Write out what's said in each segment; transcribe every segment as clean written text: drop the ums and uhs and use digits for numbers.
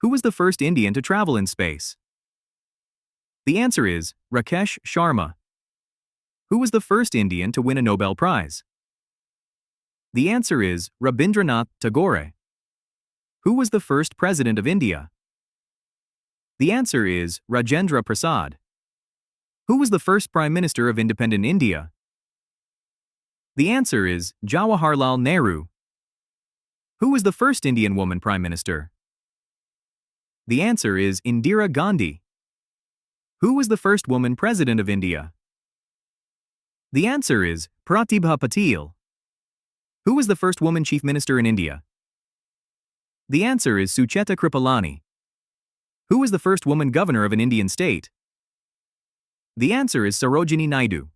Who was the first Indian to travel in space? The answer is Rakesh Sharma. Who was the first Indian to win a Nobel Prize? The answer is Rabindranath Tagore. Who was the first president of India? The answer is Rajendra Prasad. Who was the first Prime Minister of independent India? The answer is Jawaharlal Nehru. Who was the first Indian woman Prime Minister? The answer is Indira Gandhi. Who was the first woman President of India? The answer is Pratibha Patil. Who was the first woman Chief Minister in India? The answer is Sucheta Kripalani. Who was the first woman Governor of an Indian state? The answer is Sarojini Naidu.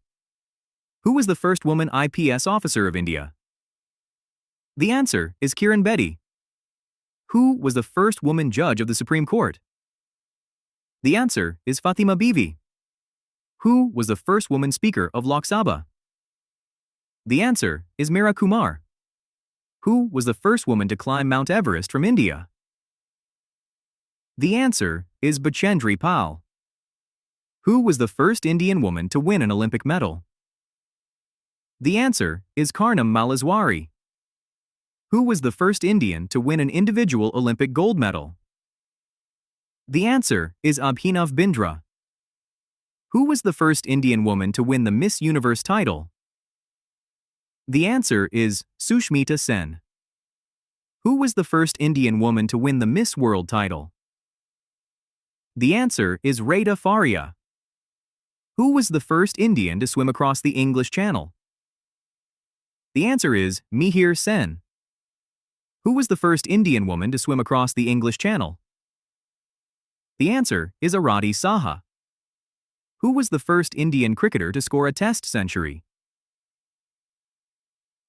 Who was the first woman IPS officer of India? The answer is Kiran Bedi. Who was the first woman judge of the Supreme Court? The answer is Fatima Bibi. Who was the first woman speaker of Lok Sabha? The answer is Meera Kumar. Who was the first woman to climb Mount Everest from India? The answer is Bachendri Pal. Who was the first Indian woman to win an Olympic medal? The answer is Karnam Malleswari. Who was the first Indian to win an individual Olympic gold medal? The answer is Abhinav Bindra. Who was the first Indian woman to win the Miss Universe title? The answer is Sushmita Sen. Who was the first Indian woman to win the Miss World title? The answer is Rheta Faria. Who was the first Indian to swim across the English Channel? The answer is Mihir Sen. Who was the first Indian woman to swim across the English Channel? The answer is Arati Saha. Who was the first Indian cricketer to score a Test century?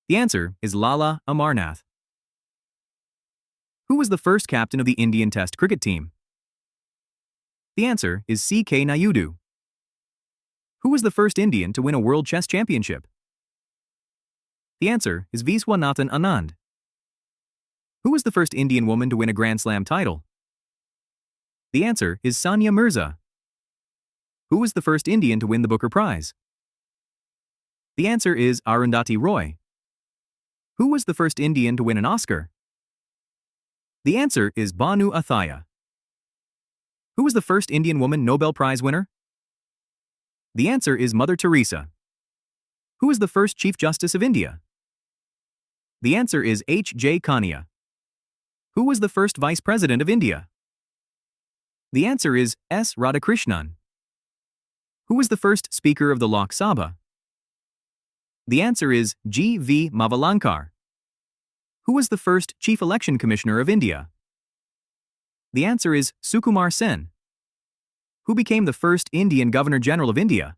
The answer is Lala Amarnath. Who was the first captain of the Indian Test cricket team? The answer is C.K. Naidu. Who was the first Indian to win a World Chess Championship? The answer is Viswanathan Anand. Who was the first Indian woman to win a Grand Slam title? The answer is Sania Mirza. Who was the first Indian to win the Booker Prize? The answer is Arundhati Roy. Who was the first Indian to win an Oscar? The answer is Banu Athaya. Who was the first Indian woman Nobel Prize winner? The answer is Mother Teresa. Who was the first Chief Justice of India? The answer is H.J. Kania. Who was the first Vice President of India? The answer is S. Radhakrishnan. Who was the first Speaker of the Lok Sabha? The answer is G. V. Mavalankar. Who was the first Chief Election Commissioner of India? The answer is Sukumar Sen. Who became the first Indian Governor General of India?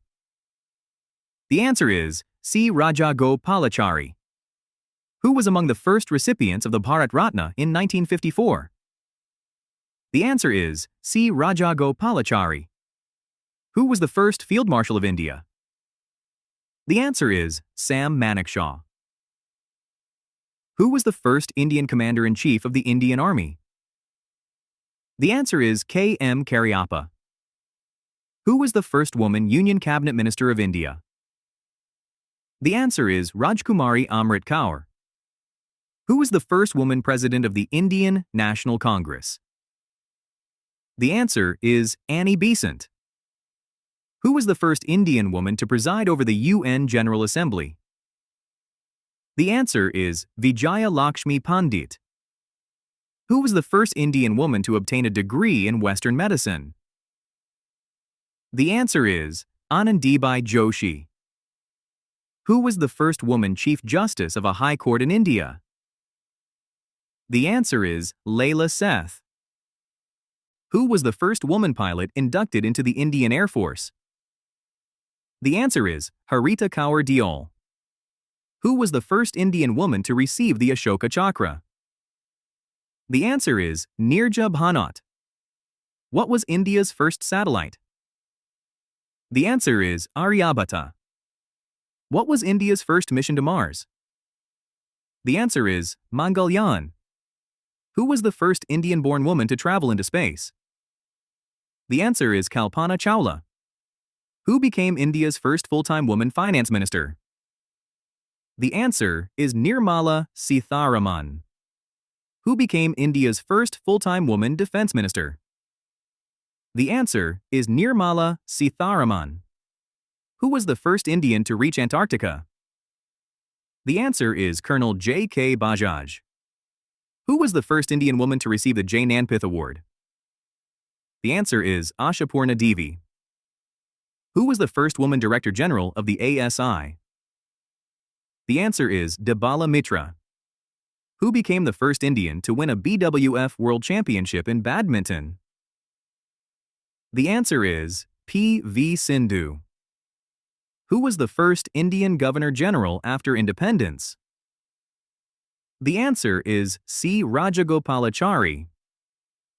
The answer is C. Raja Gopalachari. Who was among the first recipients of the Bharat Ratna in 1954? The answer is C. Raja Gopalachari. Who was the first Field Marshal of India? The answer is Sam Manekshaw. Who was the first Indian Commander-in-Chief of the Indian Army? The answer is K. M. Cariappa. Who was the first woman Union Cabinet Minister of India? The answer is Rajkumari Amrit Kaur. Who was the first woman President of the Indian National Congress? The answer is Annie Besant. Who was the first Indian woman to preside over the UN General Assembly? The answer is Vijaya Lakshmi Pandit. Who was the first Indian woman to obtain a degree in Western medicine? The answer is Anandibai Joshi. Who was the first woman Chief Justice of a High Court in India? The answer is Leila Seth. Who was the first woman pilot inducted into the Indian Air Force? The answer is Harita Kaur Diol. Who was the first Indian woman to receive the Ashoka Chakra? The answer is Nirja Bhanot. What was India's first satellite? The answer is Aryabhata. What was India's first mission to Mars? The answer is Mangalyaan. Who was the first Indian-born woman to travel into space? The answer is Kalpana Chawla. Who became India's first full-time woman finance minister? The answer is Nirmala Sitharaman. Who became India's first full-time woman defense minister? The answer is Nirmala Sitharaman. Who was the first Indian to reach Antarctica? The answer is Colonel J.K. Bajaj. Who was the first Indian woman to receive the Jnanpith Award? The answer is Ashapurna Devi. Who was the first woman Director General of the ASI? The answer is Debala Mitra. Who became the first Indian to win a BWF World Championship in badminton? The answer is P.V. Sindhu. Who was the first Indian Governor General after independence? The answer is C. Rajagopalachari.